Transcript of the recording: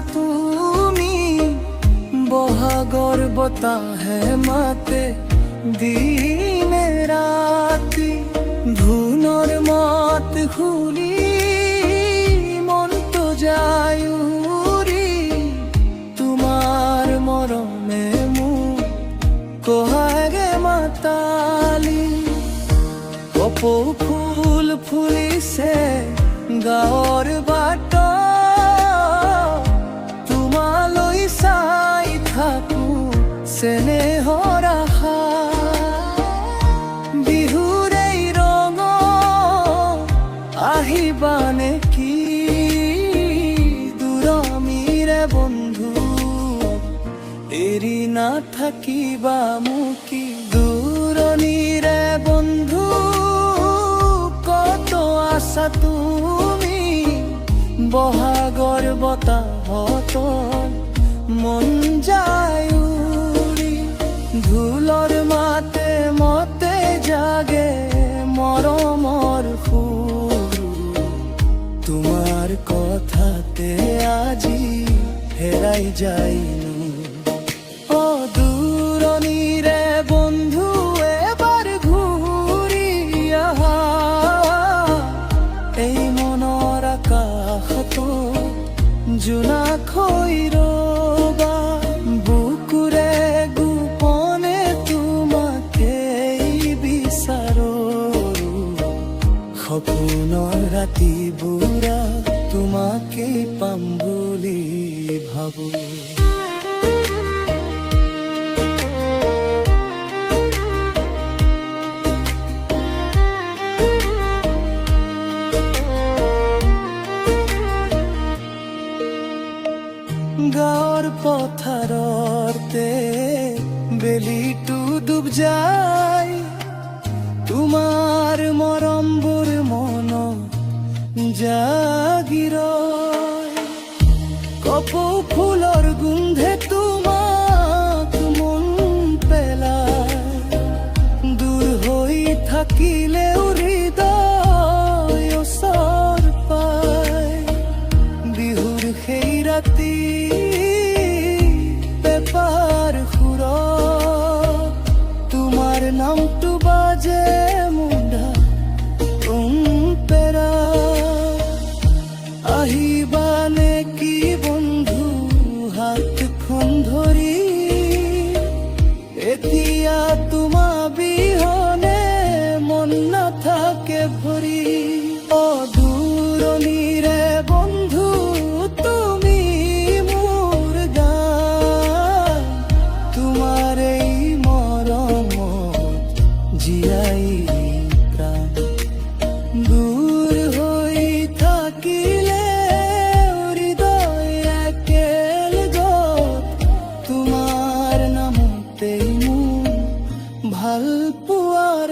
তুমি বহাগৰ বতাহে মাতে দিনে ৰাতি ধুনৰ মাত শুনি মনটো যায় উৰি তোমাৰ মৰমে মোক কহাগে মাতালি কপৌ ফুল ফুলিছে গাঁৱৰ বাট তোমালৈ চাই থাকো চেনেহৰ আশা বিহুৰ এই ৰঙ আহিবা নেকি দূৰমীৰে বন্ধু এৰি নাথাকিবা মুকি দূৰণিৰে বন্ধু কত আছা তুমি বহাগৰ বতাহত মন যায় উৰি ঢোলৰ মাতে মতে জাগে মৰমৰ সুৰ তোমাৰ কথাতে আজি হেৰাই যায় অ দূৰণিৰে বন্ধু এবাৰ ঘূৰি আহা এই মনৰ আকাশতো জোনাকহৈ ৰবা বুকুৰে গোপনে তোমাকেই বিচাৰো সপোনৰ ৰাতিবোৰা তোমাকেই পাম বুলি ভাবো গাঁৱৰ পথাৰতে বেলিটো ডুব যায় তোমাৰ মৰমবোৰ মন জাগি ৰয় কপৌ ফুলৰ গোন্ধে তোমাক মন পেলায় দূৰ হৈ থাকিলেও হৃদয় ওচৰ পায় বিহুৰ সেই ৰাতি পেপাৰ সুৰ তোমাৰ নামটো বাজে মুণ্ডা পেৰা আহিবা নেকি বন্ধু হাতখন ধৰি এতিয়া তোমাৰ বিহনে মন নাথাকে ভৰি অ দূৰণিৰে বন্ধু তুমি মোৰ গান তোমাৰ এই মৰমত জীয়াই প্ৰাণ দূৰ হৈ থাকিলে হৃদয় একেলগত তোমাৰ নামতেই মোৰ ভাল পোৱাৰ